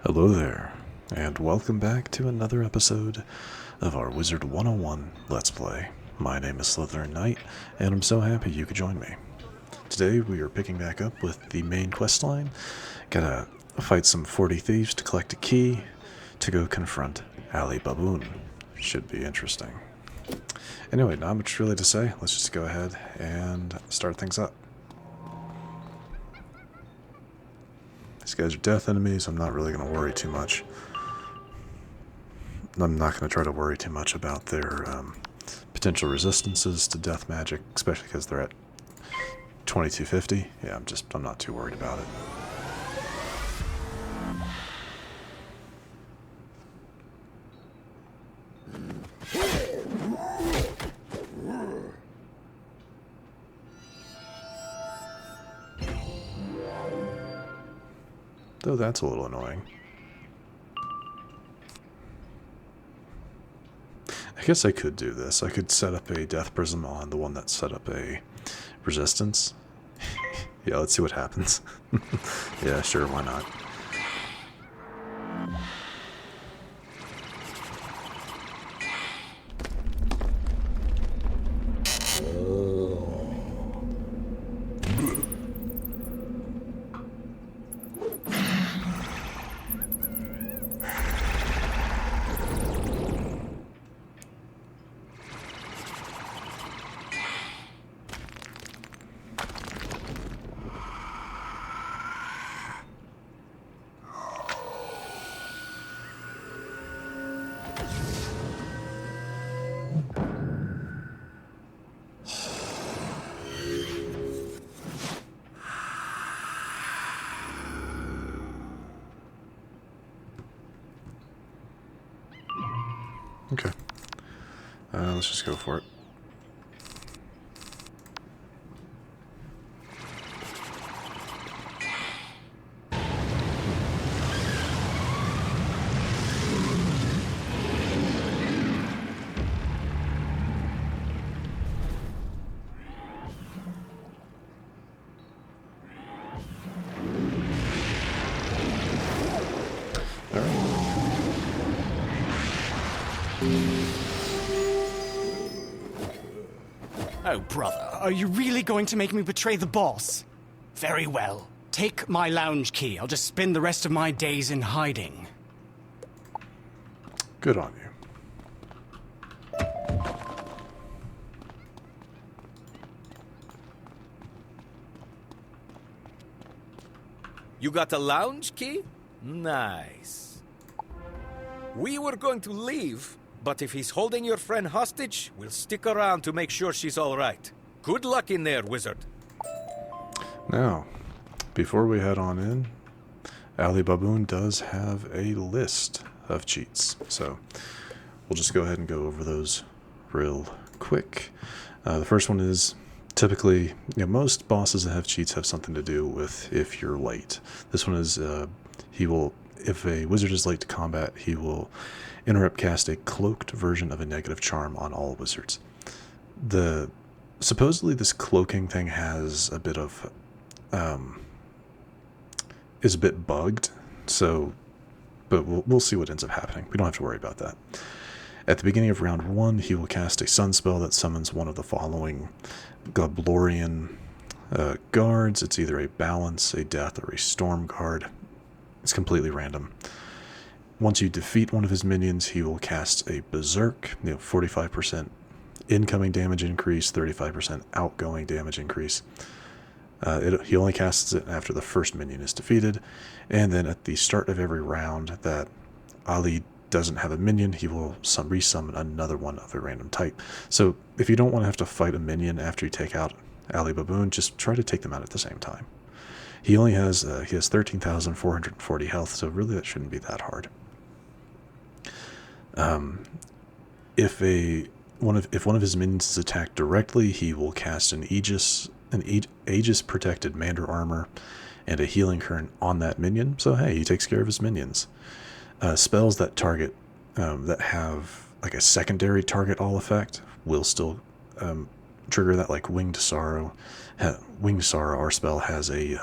Hello there, and welcome back to another episode of our Wizard101 Let's Play. My name is SlytherinKnight, and I'm so happy you could join me. Today we are picking back up with the main questline. Gotta fight some 40 thieves to collect a key to go confront Ali Baboon. Should be interesting. Anyway, not much really to say. Let's just go ahead and start things up. These guys are death enemies. I'm not really going to worry too much. I'm not going to try to worry too much about their potential resistances to death magic, especially because they're at 2250. Yeah, I'm not too worried about it. Though that's a little annoying. I guess I could do this. I could set up a death prism on the one that set up a resistance. Yeah, let's see what happens. Yeah, sure, why not? Okay. Let's just go for it. All right. Oh, brother, are you really going to make me betray the boss? Very well. Take my lounge key. I'll just spend the rest of my days in hiding. Good on you. You got a lounge key? Nice. We were going to leave, but if he's holding your friend hostage, we'll stick around to make sure she's all right. Good luck in there, wizard. Now, before we head on in, Ali Baboon does have a list of cheats, so we'll just go ahead and go over those real quick. The first one is typically, most bosses that have cheats have something to do with if you're late. This one is if a wizard is late to combat, he will interrupt cast a cloaked version of a negative charm on all wizards. Supposedly this cloaking thing has a bit of is a bit bugged, but we'll see what ends up happening. We don't have to worry about that. At the beginning of round 1, he will cast a sun spell that summons one of the following Goblorian guards. It's either a balance, a death, or a storm guard. It's completely random. Once you defeat one of his minions, he will cast a berserk, 45% incoming damage increase, 35% outgoing damage increase. He only casts it after the first minion is defeated, and then at the start of every round that Ali doesn't have a minion, he will resummon another one of a random type. So if you don't want to have to fight a minion after you take out Ali Baboon, just try to take them out at the same time. He has 13,440 health, so really that shouldn't be that hard. If one of his minions is attacked directly, he will cast an Aegis protected Mander armor and a healing current on that minion. So hey, he takes care of his minions. Spells that target that have like a secondary target all effect will still trigger that, like Winged Sorrow. Winged Sorrow, our spell, has a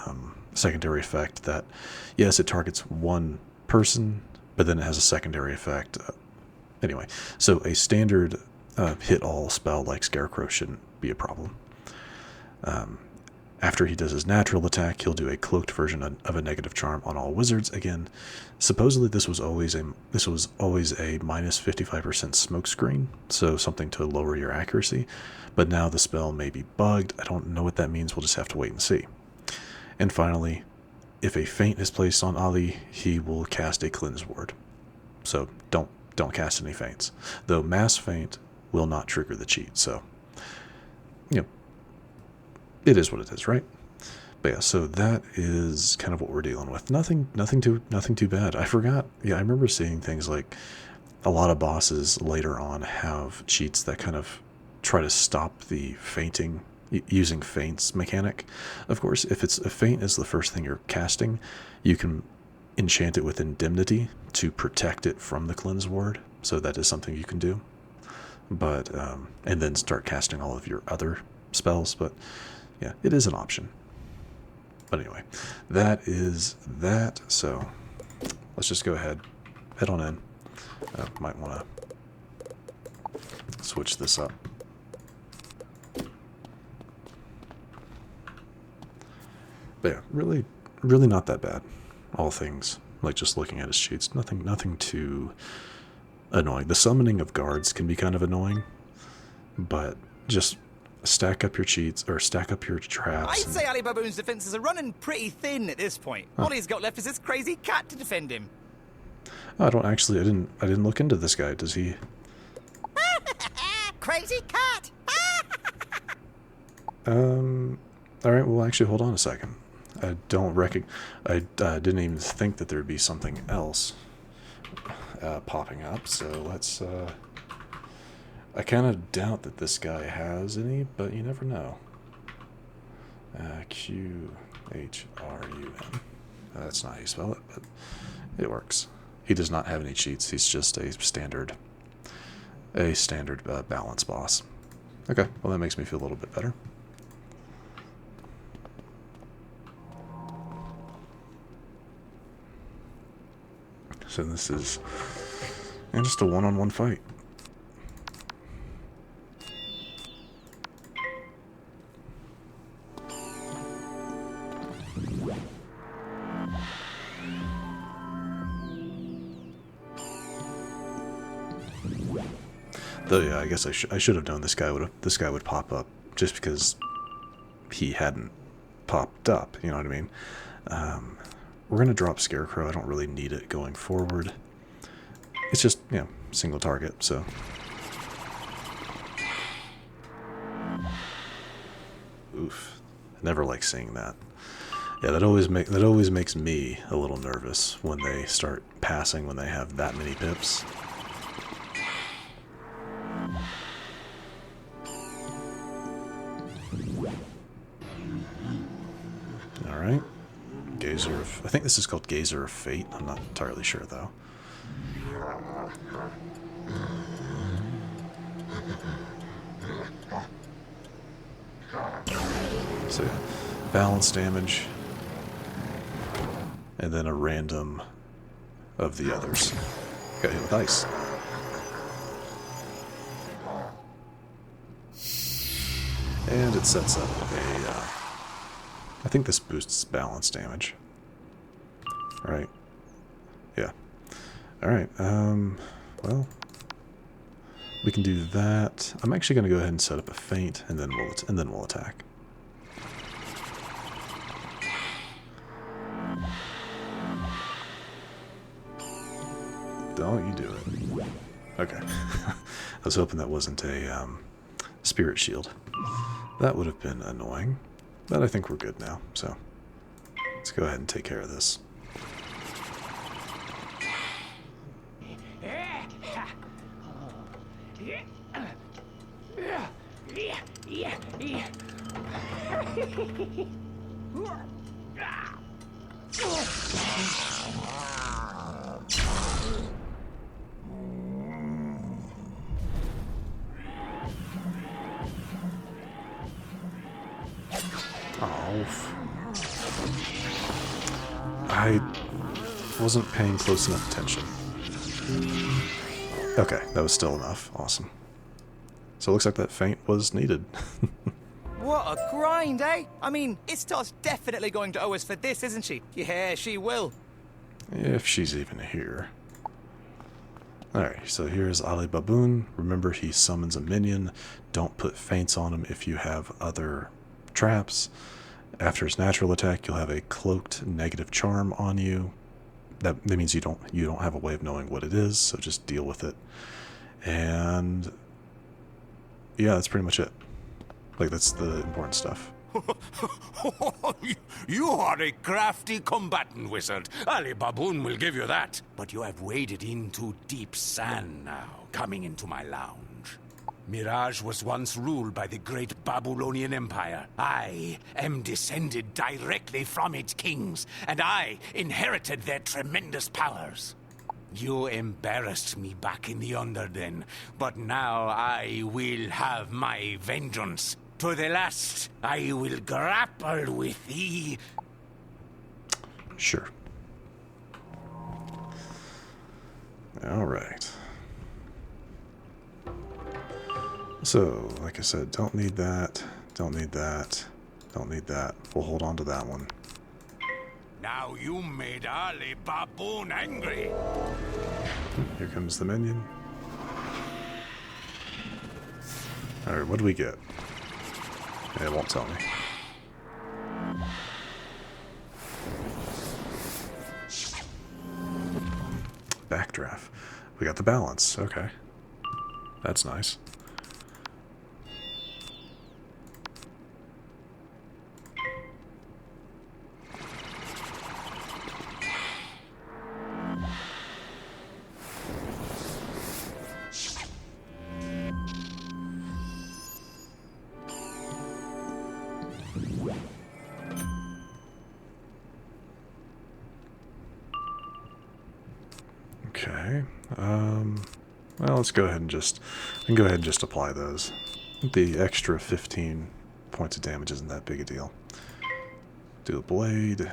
secondary effect that, yes, it targets one person, but then it has a secondary effect. Anyway, so a standard hit all spell like Scarecrow shouldn't be a problem. After he does his natural attack, he'll do a cloaked version of a negative charm on all wizards. Again, supposedly this was always a minus 55% smoke screen, so something to lower your accuracy. But now the spell may be bugged. I don't know what that means. We'll just have to wait and see. And finally, if a feint is placed on Ali, he will cast a cleanse ward. So don't cast any feints. Though mass feint will not trigger the cheat. So, you know, it is what it is, right? But yeah, so that is kind of what we're dealing with. Nothing too bad. I forgot. Yeah, I remember seeing things like a lot of bosses later on have cheats that kind of try to stop the feinting, using feints mechanic. Of course, if it's a feint is the first thing you're casting, you can enchant it with indemnity to protect it from the cleanse ward. So that is something you can do. But and then start casting all of your other spells. But yeah, it is an option. But anyway, that is that. So let's just go ahead, head on in. Might want to switch this up. But yeah, really not that bad. All things, like just looking at his cheats, nothing too annoying. The summoning of guards can be kind of annoying, but just stack up your cheats, or stack up your traps. I'd say Ali Baboon's defenses are running pretty thin at this point. All he's got left is this crazy cat to defend him. I didn't look into this guy. Does he? Crazy cat. All right. Well, actually, hold on a second. I didn't even think that there'd be something else popping up. So let's. I kind of doubt that this guy has any, but you never know. QHRUN. That's not how you spell it, but it works. He does not have any cheats. He's just a standard balance boss. Okay, well that makes me feel a little bit better. So this is just a one-on-one fight. Though yeah, I guess I should have known this guy would pop up just because he hadn't popped up. You know what I mean? We're gonna drop Scarecrow. I don't really need it going forward. It's just, you know, single target. So oof, I never like seeing that. Yeah, that always makes me a little nervous when they start passing when they have that many pips. Alright. Gazer of... I think this is called Gazer of Fate. I'm not entirely sure, though. So, yeah. Balance damage. And then a random of the others. Got hit with ice. And it sets up a... I think this boosts balance damage. Right. Yeah. Alright, well... we can do that. I'm actually going to go ahead and set up a feint, and then we'll attack. Don't you do it. Okay. I was hoping that wasn't a spirit shield. That would have been annoying. But I think we're good now, so let's go ahead and take care of this. wasn't paying close enough attention. Okay, that was still enough. Awesome. So it looks like that feint was needed. What a grind, eh? I mean, Istar's definitely going to owe us for this, isn't she? Yeah, she will. If she's even here. Alright, so here's Ali Baboon. Remember, he summons a minion. Don't put feints on him if you have other traps. After his natural attack, you'll have a cloaked negative charm on you. That means you don't have a way of knowing what it is, so just deal with it. And yeah, that's pretty much it. Like, that's the important stuff. You are a crafty combatant, wizard. Ali Baboon will give you that. But you have waded into deep sand now, coming into my lounge. Mirage was once ruled by the great Babylonian Empire. I am descended directly from its kings, and I inherited their tremendous powers. You embarrassed me back in the Underden, but now I will have my vengeance. To the last, I will grapple with thee. Sure. Alright. So, like I said, don't need that, don't need that, don't need that. We'll hold on to that one. Now you made Ali Baboon angry. Here comes the minion. Alright, what do we get? It won't tell me. Backdraft. We got the balance. Okay. That's nice. Okay. Well, let's go ahead and just apply those. The extra 15 points of damage isn't that big a deal. Do a blade.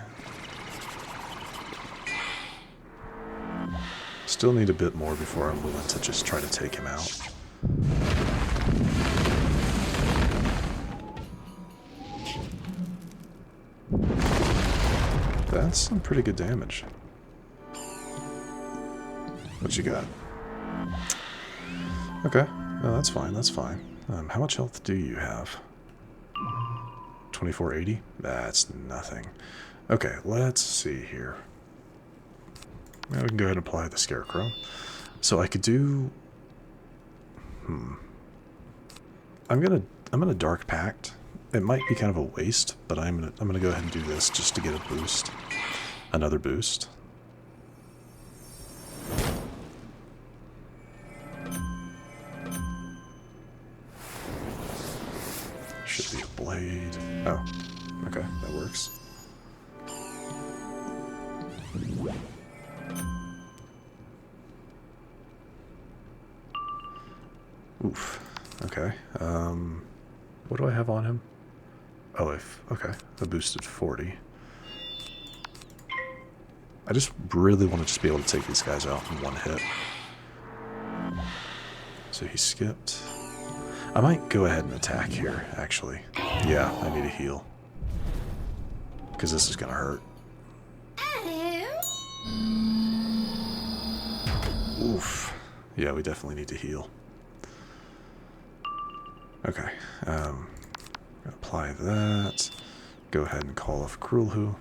Still need a bit more before I'm willing to just try to take him out. That's some pretty good damage. What you got? Okay. No, that's fine. That's fine. How much health do you have? 2480? That's nothing. Okay, let's see here. Now we can go ahead and apply the Scarecrow. So I could do... I'm gonna Dark Pact. It might be kind of a waste, but I'm gonna go ahead and do this just to get a boost. Another boost. Should be a blade. Oh, okay, that works. Oof. Okay. What do I have on him? Oh, okay. I boosted 40. I just really want to just be able to take these guys out in one hit. So he skipped. I might go ahead and attack here, actually. Yeah, I need a heal. Because this is going to hurt. Oof. Yeah, we definitely need to heal. Okay. Apply that. Go ahead and call off Krulhu.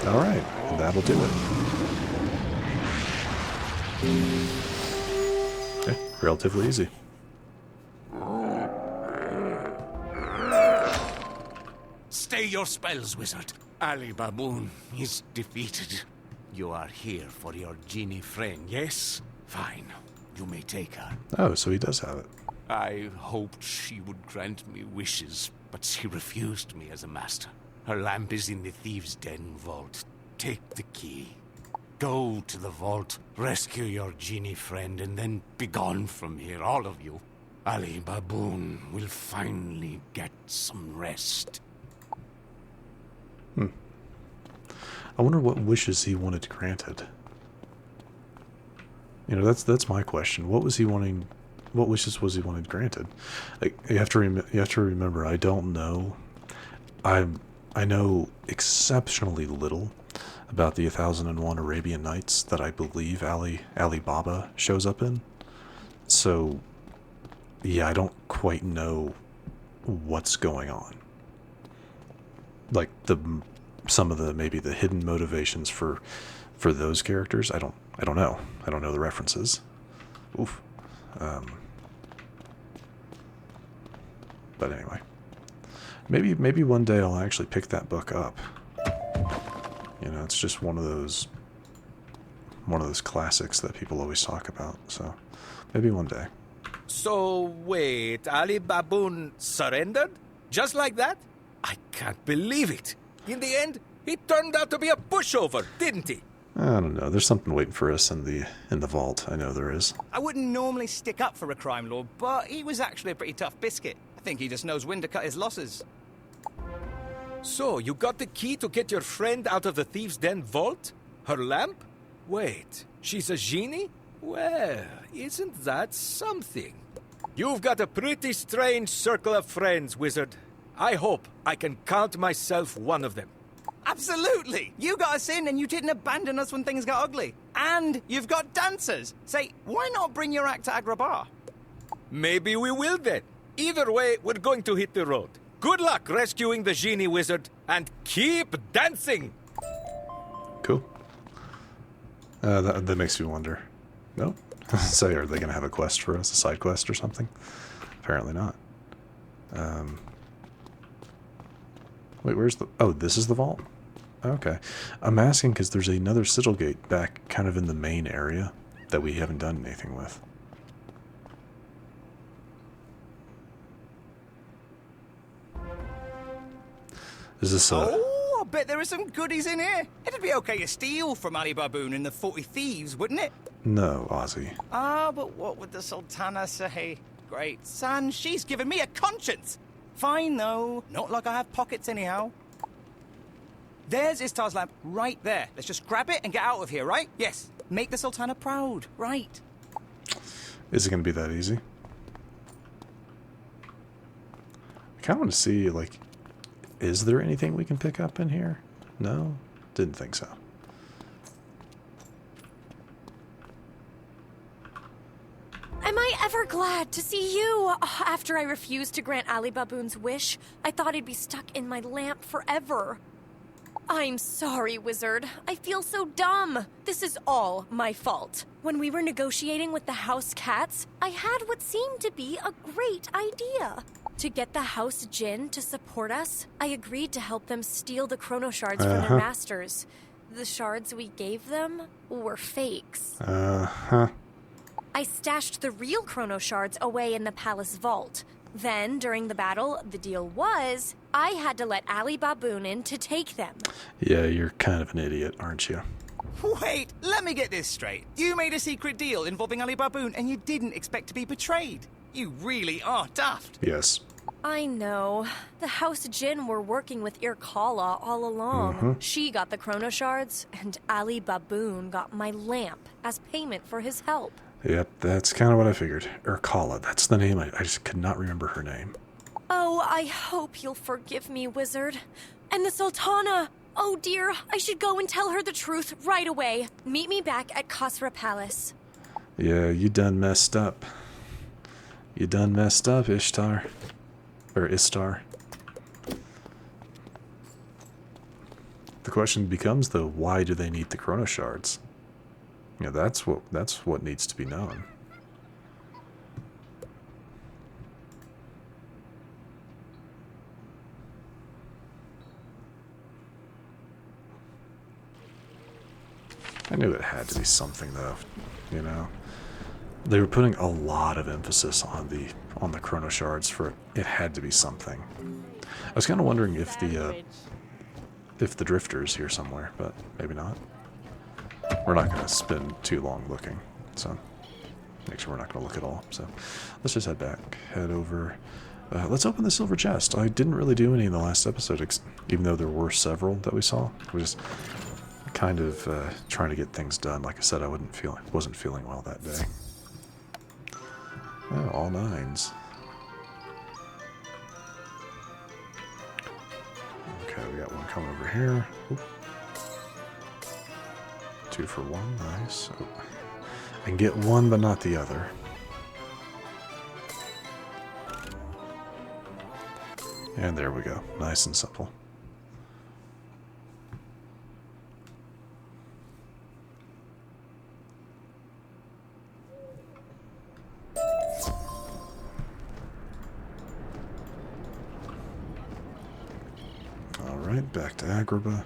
Alright, that'll do it. Okay, relatively easy. Stay your spells, wizard. Ali Baboon is defeated. You are here for your genie friend, yes? Fine. You may take her. Oh, so he does have it. I hoped she would grant me wishes, but she refused me as a master. Her lamp is in the Thieves' Den vault. Take the key. Go to the vault, rescue your genie friend, and then be gone from here, all of you. Ali Baboon will finally get some rest. I wonder what wishes he wanted granted. You know, that's my question. What was he wanting? What wishes was he wanted granted? Like, you have to remember. I don't know. I know exceptionally little about the 1001 Arabian Nights that I believe Ali Baba shows up in. So, yeah, I don't quite know what's going on. Like some of the maybe the hidden motivations for those characters. I don't know. I don't know the references. Oof. But anyway, maybe one day I'll actually pick that book up. You know, it's just one of those classics that people always talk about. So maybe one day. So, wait, Ali Baboon surrendered? Just like that? I can't believe it. In the end, he turned out to be a pushover, didn't he? I don't know. There's something waiting for us in the vault. I know there is. I wouldn't normally stick up for a crime lord, but he was actually a pretty tough biscuit. I think he just knows when to cut his losses. So, you got the key to get your friend out of the Thieves' Den vault? Her lamp? Wait, she's a genie? Well, isn't that something? You've got a pretty strange circle of friends, Wizard. I hope I can count myself one of them. Absolutely! You got us in and you didn't abandon us when things got ugly. And you've got dancers. Say, why not bring your act to Agrabah? Maybe we will then. Either way, we're going to hit the road. Good luck rescuing the genie, Wizard, and keep dancing! Cool. That makes me wonder. No? Say, are they going to have a quest for us? A side quest or something? Apparently not. Wait, where's the... Oh, this is the vault? Okay. I'm asking because there's another sigil gate back kind of in the main area that we haven't done anything with. Is this Oh, I bet there are some goodies in here. It'd be okay to steal from Ali Baboon and the 40 Thieves, wouldn't it? No, Ozzy. Ah, but what would the Sultana say? Great son, she's given me a conscience. Fine, though. Not like I have pockets anyhow. There's Istar's lamp right there. Let's just grab it and get out of here, right? Yes. Make the Sultana proud, right? Is it going to be that easy? I kind of want to see, like... Is there anything we can pick up in here? No? Didn't think so. Am I ever glad to see you? After I refused to grant Ali Baboon's wish, I thought he'd be stuck in my lamp forever. I'm sorry, Wizard. I feel so dumb. This is all my fault. When we were negotiating with the house cats, I had what seemed to be a great idea. To get the house Jinn to support us, I agreed to help them steal the chrono shards from their masters. The shards we gave them were fakes. I stashed the real chrono shards away in the palace vault. Then, during the battle, the deal was I had to let Ali Baboon in to take them. Yeah, you're kind of an idiot, aren't you? Wait, let me get this straight. You made a secret deal involving Ali Baboon and you didn't expect to be betrayed. You really are daft. Yes. I know. The House Jinn were working with Irkala all along. She got the chrono shards, and Ali Baboon got my lamp as payment for his help. Yep, that's kind of what I figured. Urkala, that's the name. I just could not remember her name. Oh, I hope you'll forgive me, Wizard. And the Sultana! Oh dear, I should go and tell her the truth right away. Meet me back at Kasra Palace. Yeah, you done messed up. You done messed up, Ishtar. Or Istar. The question becomes, though, why do they need the chrono shards? You know, that's what needs to be known. I knew it had to be something, though, you know. They were putting a lot of emphasis on the chrono shards for it had to be something. I was kind of wondering if the drifter's here somewhere, but maybe not. We're not going to spend too long looking, so make sure we're not going to look at all. So let's just head back, head over. Let's open the silver chest. I didn't really do any in the last episode, even though there were several that we saw. We just kind of trying to get things done. Like I said, I wasn't feeling well that day. Oh, all 9s. Okay, we got one coming over here. Oop. 2 for 1, nice. Oh. I can get one, but not the other. And there we go, nice and simple. Alright, back to Agrabah.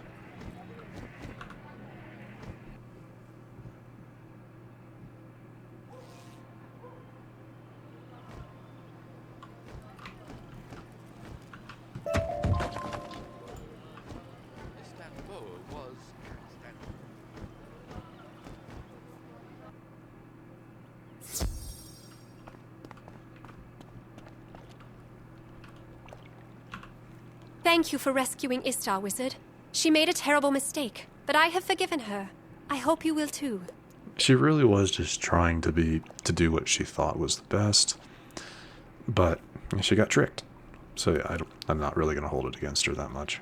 Thank you for rescuing Istar, Wizard. She made a terrible mistake, but I have forgiven her. I hope you will too. She really was just trying to do what she thought was the best, but she got tricked. So yeah, I'm not really going to hold it against her that much.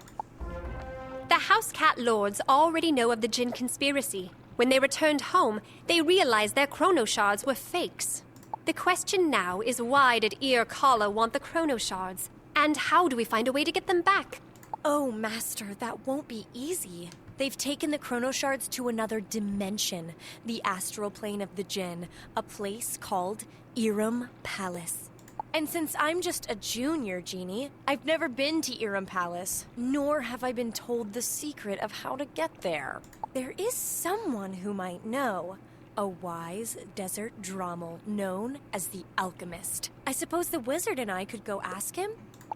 The House Cat Lords already know of the Jinn conspiracy. When they returned home, they realized their chrono shards were fakes. The question now is, why did Ear Kala want the chrono shards? And how do we find a way to get them back? Oh, Master, that won't be easy. They've taken the chrono shards to another dimension, the astral plane of the Jinn, a place called Irem Palace. And since I'm just a junior genie, I've never been to Irem Palace, nor have I been told the secret of how to get there. There is someone who might know. A wise desert drommel known as the Alchemist. I suppose the wizard and I could go ask him?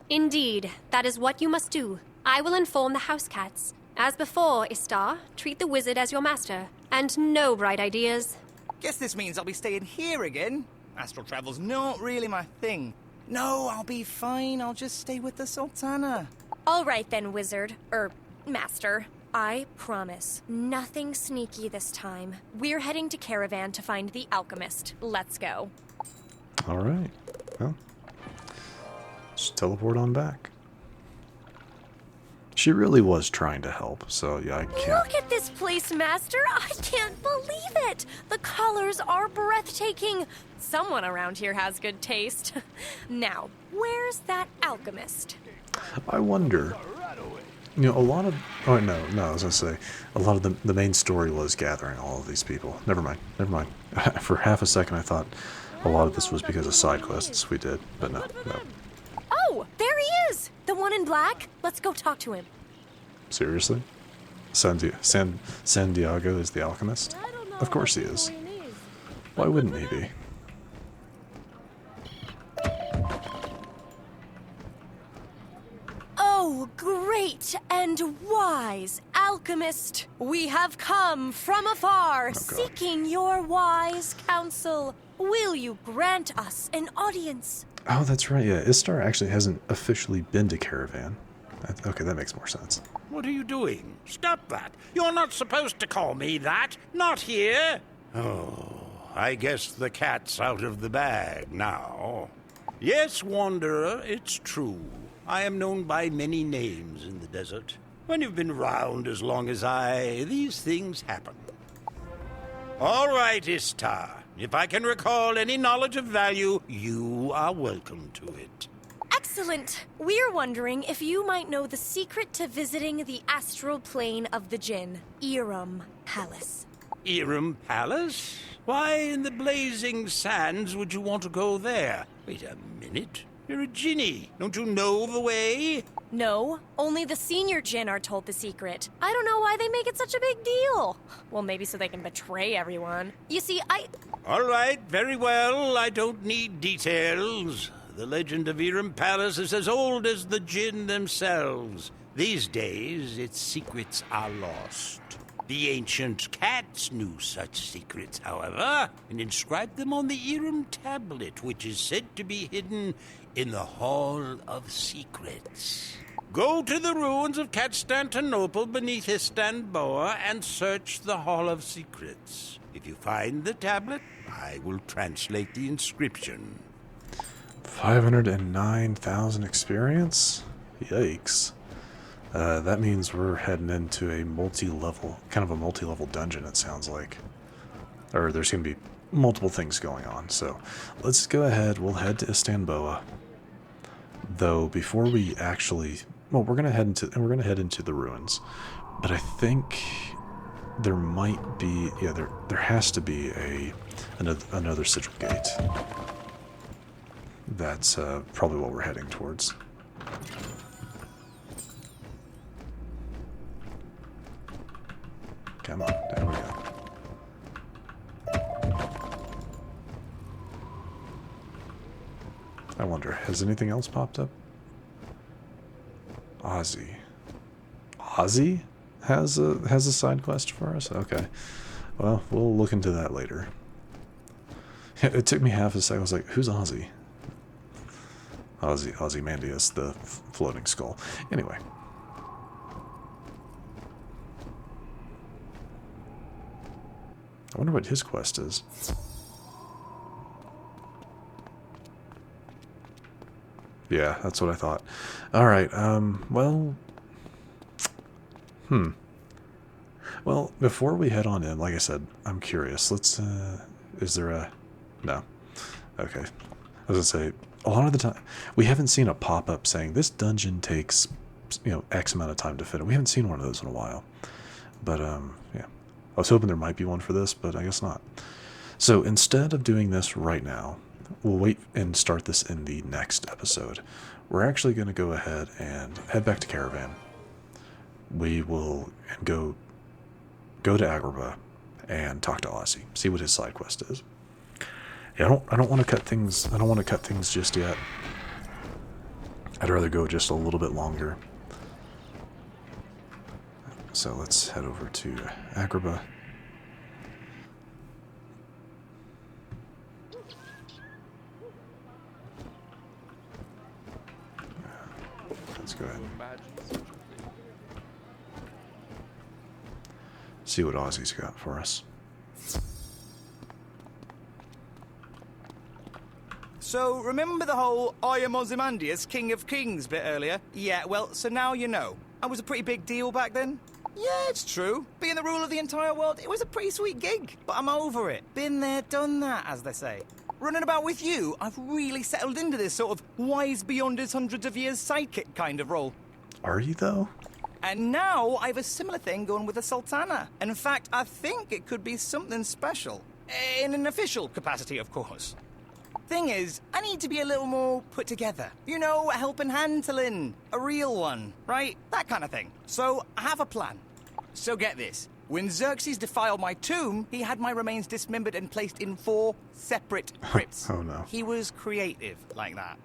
Indeed, that is what you must do. I will inform the house cats. As before, Istar, treat the wizard as your master, and no bright ideas. Guess this means I'll be staying here again. Astral travel's not really my thing. No, I'll be fine. I'll just stay with the Sultana. All right then, wizard. Master. I promise. Nothing sneaky this time. We're heading to Caravan to find the Alchemist. Let's go. All right. Well, just teleport on back. She really was trying to help, so yeah, I can't. Look at this place, Master! I can't believe it! The colors are breathtaking! Someone around here has good taste. Now, where's that alchemist? I wonder. You know, a lot of... Oh, no, I was going to say, a lot of the main story was gathering all of these people. Never mind. For half a second, I thought a lot of this was because of side quests we did, but no. Oh, there he is! The one in black? Let's go talk to him. Seriously? San Diego is the alchemist? Of course he is. Why wouldn't he be? Oh, great and wise alchemist! We have come from afar, seeking your wise counsel. Will you grant us an audience? Oh, that's right, yeah. Istar actually hasn't officially been to Caravan. Okay, that makes more sense. What are you doing? Stop that. You're not supposed to call me that. Not here. Oh, I guess the cat's out of the bag now. Yes, Wanderer, it's true. I am known by many names in the desert. When you've been round as long as I, these things happen. All right, Istar. If I can recall any knowledge of value, you are welcome to it. Excellent. We're wondering if you might know the secret to visiting the astral plane of the Jinn, Irem Palace. Irem Palace? Why in the blazing sands would you want to go there? Wait a minute. You're a Jinny. Don't you know the way? No, only the senior Jinn are told the secret. I don't know why they make it such a big deal. Well, maybe so they can betray everyone. You see, All right, very well. I don't need details. The legend of Irem Palace is as old as the Jinn themselves. These days, its secrets are lost. The ancient cats knew such secrets, however, and inscribed them on the Irem tablet, which is said to be hidden in the Hall of Secrets. Go to the ruins of Constantinople beneath Istanbul and search the Hall of Secrets. If you find the tablet, I will translate the inscription. 509,000 experience? Yikes. That means we're heading into a kind of a multi-level dungeon, it sounds like. Or there's going to be multiple things going on. So let's go ahead. We'll head to Istanbul. Though before we actually, well, we're going to head into the ruins. But I think there might be, yeah, there has to be another sigil gate. That's probably what we're heading towards. Come on, there we go. I wonder, has anything else popped up? Ozzy. Ozzy has a side quest for us? Okay. Well, we'll look into that later. It took me half a second. I was like, who's Ozzy? Ozymandias, the floating skull. Anyway. I wonder what his quest is. Yeah, that's what I thought. Alright, well... Well, before we head on in, like I said, I'm curious. Let's, is there a... No. Okay. I was gonna say, a lot of the time, we haven't seen a pop-up saying, this dungeon takes, X amount of time to fit. We haven't seen one of those in a while. But, yeah. I was hoping there might be one for this, but I guess not. So instead of doing this right now, we'll wait and start this in the next episode. We're actually going to go ahead and head back to Caravan. We will go to Agrabah and talk to Ozzy, see what his side quest is. Yeah, I don't want to cut things. I don't want to cut things just yet. I'd rather go just a little bit longer. So let's head over to Agrabah. Let's go ahead and see what Ozzy's got for us. So, remember the whole I am Ozymandias, King of Kings bit earlier? Yeah, well, so now you know. I was a pretty big deal back then. Yeah, it's true. Being the ruler of the entire world, it was a pretty sweet gig. But I'm over it. Been there, done that, as they say. Running about with you, I've really settled into this sort of wise beyond his hundreds of years sidekick kind of role. Are you, though? And now I have a similar thing going with the Sultana. In fact, I think it could be something special. In an official capacity, of course. Thing is, I need to be a little more put together. You know, a helping hand to Lynn. A real one, right? That kind of thing. So, I have a plan. So get this. When Xerxes defiled my tomb, he had my remains dismembered and placed in 4 separate crypts. Oh no. He was creative like that.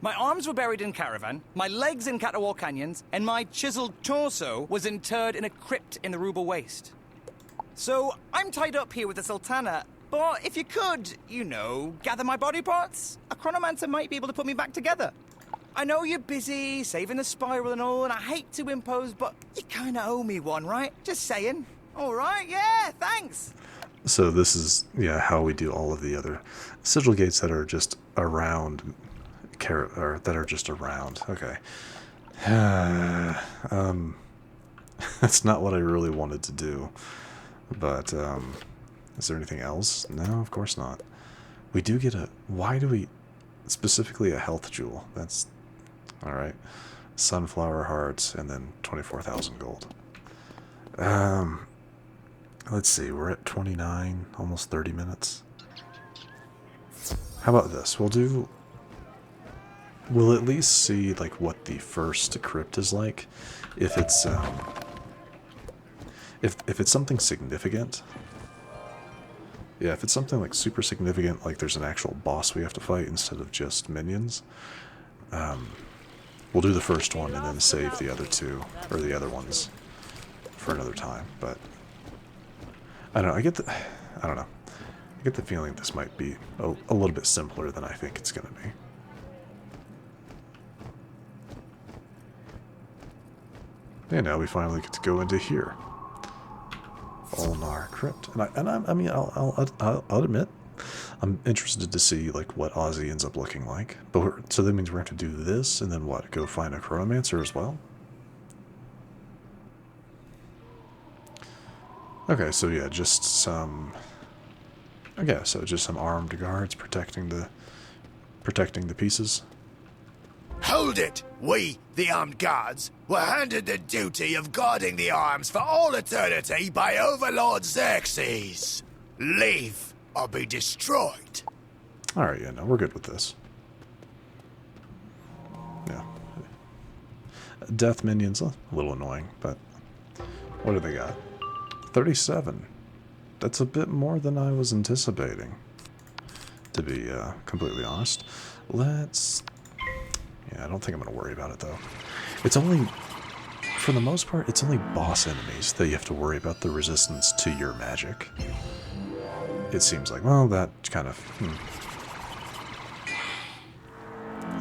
My arms were buried in Caravan, my legs in Catawal Canyons, and my chiseled torso was interred in a crypt in the Rubel Waste. So, I'm tied up here with the Sultana, but if you could, gather my body parts, a chronomancer might be able to put me back together. I know you're busy, saving the spiral and all, and I hate to impose, but you kind of owe me one, right? Just saying. All right, yeah, thanks. So this is, how we do all of the other sigil gates that are just around, or that are just around. Okay. That's not what I really wanted to do. But, is there anything else? No, of course not. We do get specifically a health jewel. That's, alright. Sunflower hearts, and then 24,000 gold. Let's see, we're at 29, almost 30 minutes. How about this? We'll do we'll at least see like what the first crypt is like. If it's if it's something significant. Yeah, if it's something like super significant, like there's an actual boss we have to fight instead of just minions, we'll do the first one and then save the other two, or the other ones, for another time. But I don't know. I get the feeling this might be a little bit simpler than I think it's going to be. And now we finally get to go into here. Ulnar Crypt, I mean, I'll admit, I'm interested to see like what Ozzy ends up looking like. But so that means we're going to do this, and then what? Go find a Chronomancer as well. Okay, so yeah, just some. Okay, so just some armed guards protecting the pieces. Hold it! We, the armed guards, were handed the duty of guarding the arms for all eternity by Overlord Xerxes. Leave or be destroyed. Alright, yeah, no, we're good with this. Yeah. Death minions, a little annoying, but what do they got? 37. That's a bit more than I was anticipating, to be completely honest. Let's... Yeah, I don't think I'm going to worry about it, though. It's only, for the most part, it's only boss enemies that you have to worry about the resistance to your magic. It seems like, well, that kind of...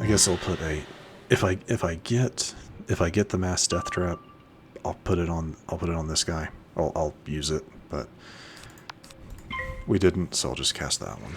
I guess I'll put a... If I get the mass death trap, I'll put it on this guy. I'll use it, but we didn't, so I'll just cast that one.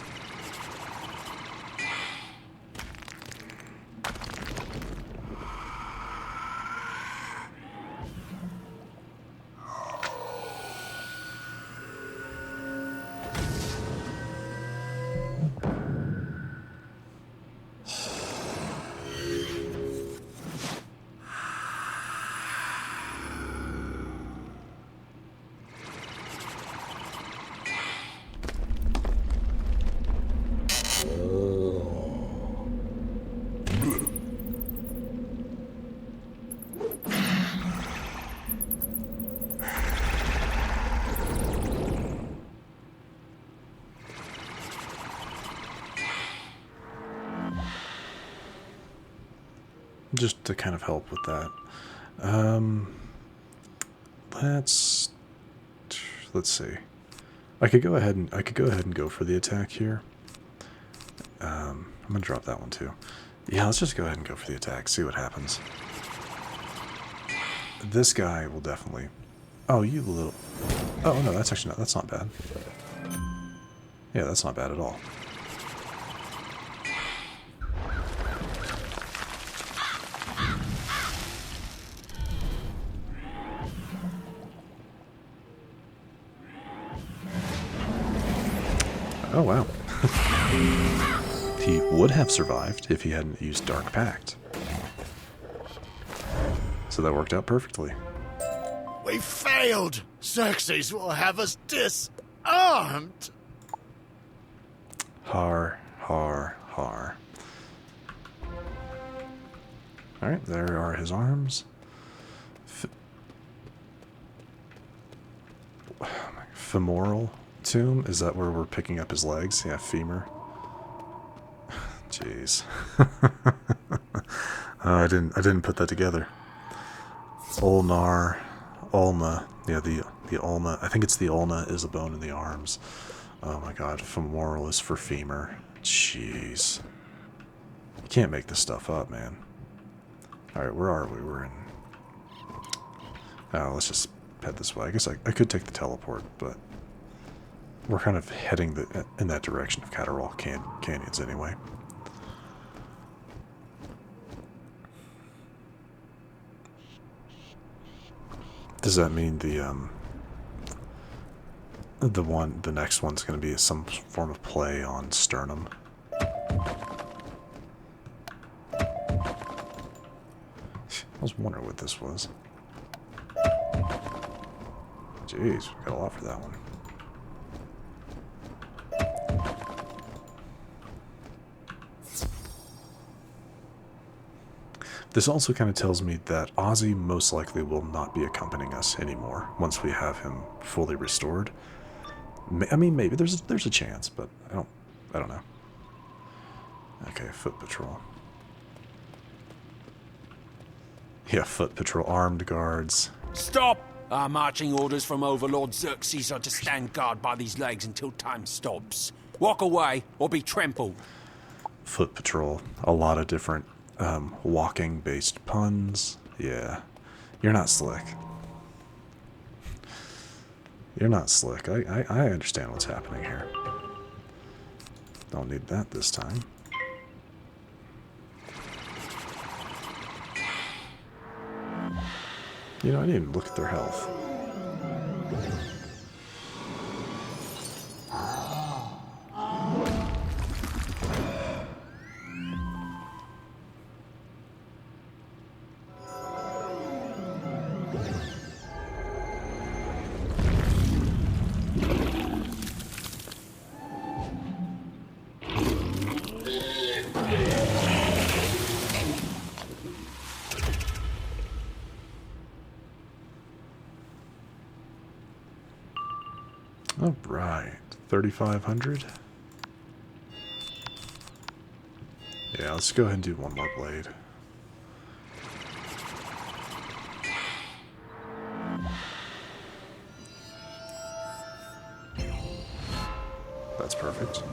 Just to kind of help with that. Let's see. I could go ahead and go for the attack here. I'm gonna drop that one too. Yeah, let's just go ahead and go for the attack. See what happens. This guy will definitely. Oh, you little. Oh no, that's actually not. That's not bad. Yeah, that's not bad at all. Oh, wow. He would have survived if he hadn't used Dark Pact. So that worked out perfectly. We failed! Xerxes will have us disarmed! Har, har, har. Alright, there are his arms. Femoral tomb? Is that where we're picking up his legs? Yeah, femur. Jeez. I didn't put that together. Ulnar, ulna. Yeah, the ulna. I think it's the ulna is a bone in the arms. Oh my god, femoral is for femur. Jeez. You can't make this stuff up, man. Alright, where are we? We're in... Oh, let's just head this way. I guess I could take the teleport, but... We're kind of heading in that direction of Catterall Canyons anyway. Does that mean the next one's going to be some form of play on Sternum? I was wondering what this was. Jeez, we got a lot for that one. This also kind of tells me that Ozzy most likely will not be accompanying us anymore once we have him fully restored. I mean, maybe there's a chance, but I don't know. Okay, foot patrol. Yeah, foot patrol, armed guards. Stop! Our marching orders from Overlord Xerxes are to stand guard by these legs until time stops. Walk away or be trampled. Foot patrol. A lot of different walking-based puns. Yeah. You're not slick. You're not slick. I understand what's happening here. Don't need that this time. You know, I didn't even look at their health. All right, 3,500. Yeah, let's go ahead and do one more blade. That's perfect.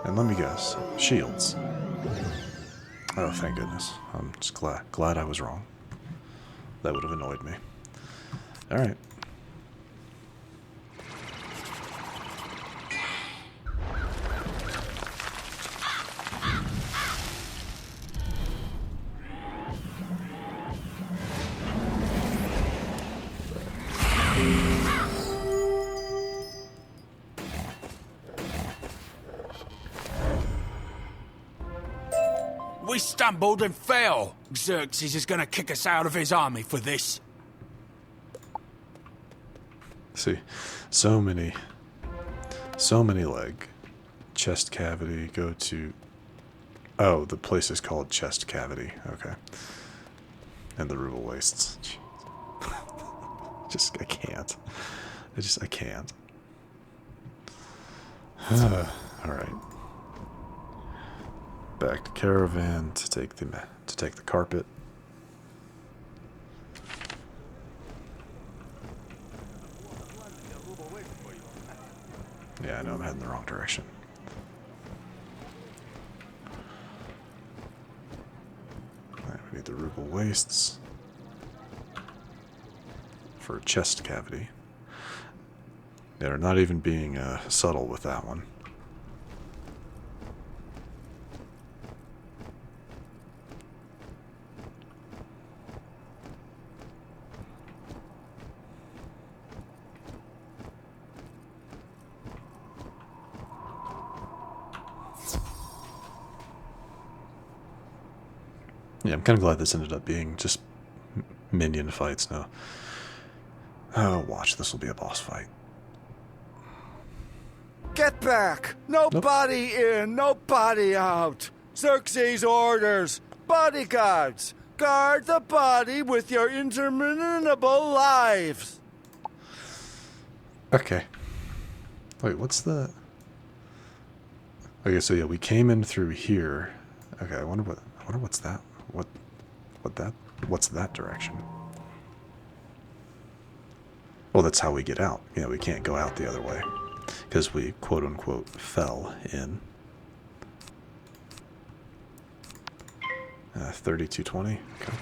And let me guess, shields. Oh, thank goodness. I'm just glad I was wrong. That would have annoyed me. All right. We stumbled and fell. Xerxes is gonna kick us out of his army for this. See, so many leg. Chest cavity, go to... Oh, the place is called Chest Cavity. Okay. And the ruble wastes. I can't. I can't. Alright. Back to caravan to take the carpet. Yeah, I know I'm heading the wrong direction. Alright, we need the ruble wastes for chest cavity. They're not even being subtle with that one. Yeah, I'm kind of glad this ended up being just minion fights now. Oh, watch, this will be a boss fight. Get back! Nobody in, nobody out! Xerxes orders! Bodyguards! Guard the body with your interminable lives! Okay. Wait, what's the... Okay, so yeah, we came in through here. Okay, I wonder what's that? What's that direction? Well, that's how we get out. Yeah, we can't go out the other way. Because we, quote-unquote, fell in. 3220. Okay.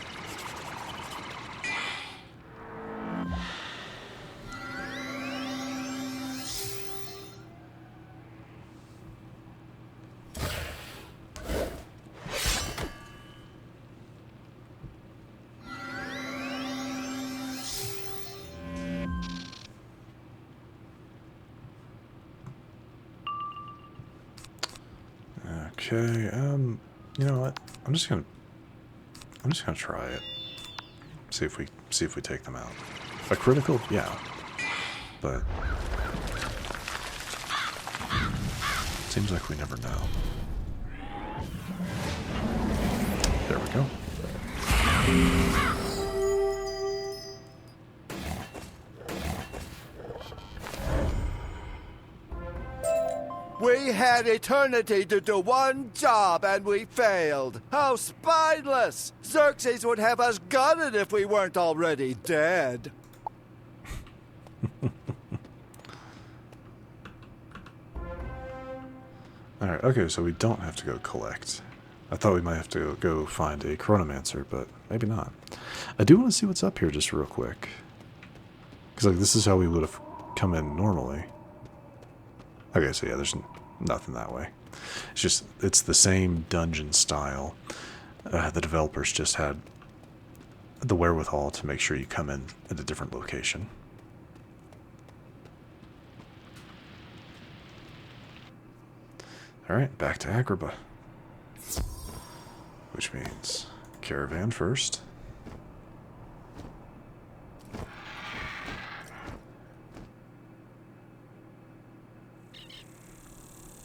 Okay, you know what? I'm just gonna try it. See if we take them out. A critical? Yeah. But seems like we never know. There we go. We had eternity to do one job and we failed. How spineless! Xerxes would have us gutted if we weren't already dead. Alright, okay, so we don't have to go collect. I thought we might have to go find a chronomancer, but maybe not. I do want to see what's up here just real quick. Because like, this is how we would have come in normally. Okay, so yeah, there's nothing that way. It's just, it's the same dungeon style. The developers just had the wherewithal to make sure you come in at a different location. Alright, back to Agrabah. Which means caravan first.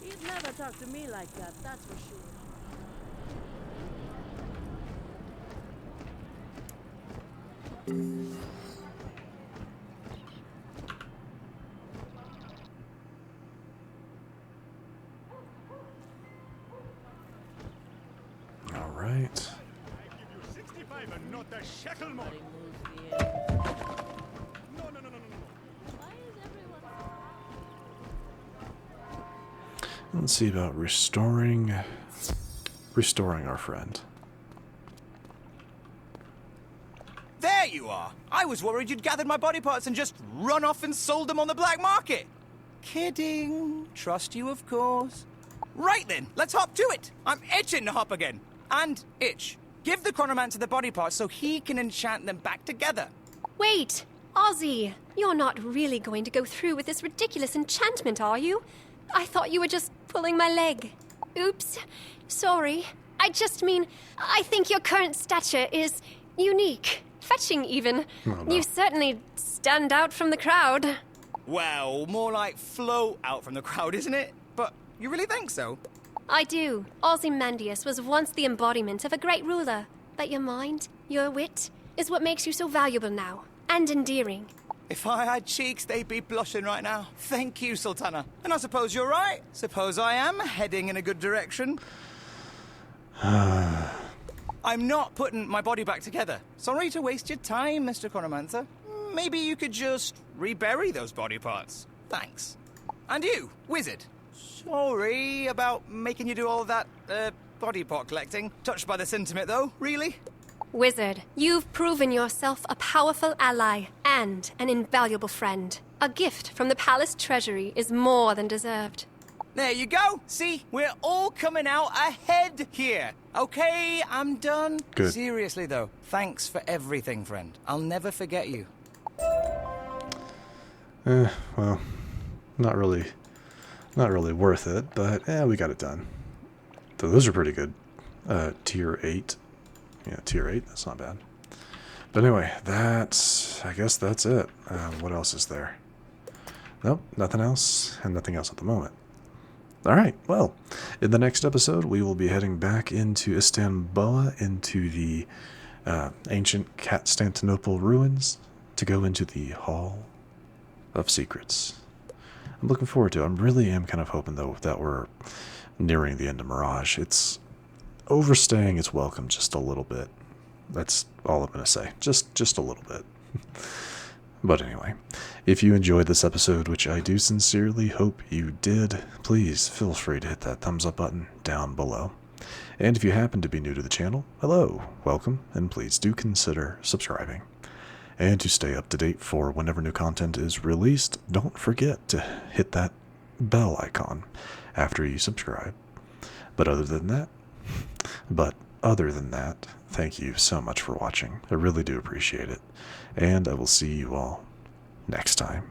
He'd never talk to me like that, that's for sure. All right. Let's see about restoring our friend. There you are. I was worried you'd gathered my body parts and just run off and sold them on the black market. Kidding. Trust you, of course. Right then, let's hop to it. I'm itching to hop again. And itch. Give the chronomancer the body parts so he can enchant them back together. Wait, Ozzy, you're not really going to go through with this ridiculous enchantment, are you? I thought you were just pulling my leg. Oops, sorry. I just mean, I think your current stature is unique. Fetching, even. Oh, no. You certainly stand out from the crowd. Well, more like float out from the crowd, isn't it? But you really think so? I do. Ozymandias was once the embodiment of a great ruler. But your mind, your wit, is what makes you so valuable now. And endearing. If I had cheeks, they'd be blushing right now. Thank you, Sultana. And I suppose you're right. Suppose I am heading in a good direction. I'm not putting my body back together. Sorry to waste your time, Mr. Chronomancer. Maybe you could just rebury those body parts. Thanks. And you, Wizard. Sorry about making you do all that, body part collecting. Touched by the sentiment, though, really? Wizard, you've proven yourself a powerful ally and an invaluable friend. A gift from the palace treasury is more than deserved. There you go. See, we're all coming out ahead here. Okay, I'm done. Good. Seriously, though, thanks for everything, friend. I'll never forget you. Well, not really worth it, but we got it done. So those are pretty good. Tier 8. Yeah, tier 8, that's not bad. But anyway, I guess that's it. What else is there? Nope, nothing else, and nothing else at the moment. Alright, well, in the next episode, we will be heading back into Istanbul, into the ancient Constantinople ruins, to go into the Hall of Secrets. I'm looking forward to it. I really am kind of hoping, though, that we're nearing the end of Mirage. It's overstaying its welcome just a little bit. That's all I'm going to say. Just a little bit. But anyway, if you enjoyed this episode, which I do sincerely hope you did, please feel free to hit that thumbs up button down below. And if you happen to be new to the channel, hello, welcome, and please do consider subscribing. And to stay up to date for whenever new content is released, don't forget to hit that bell icon after you subscribe. But other than that, thank you so much for watching. I really do appreciate it. And I will see you all next time.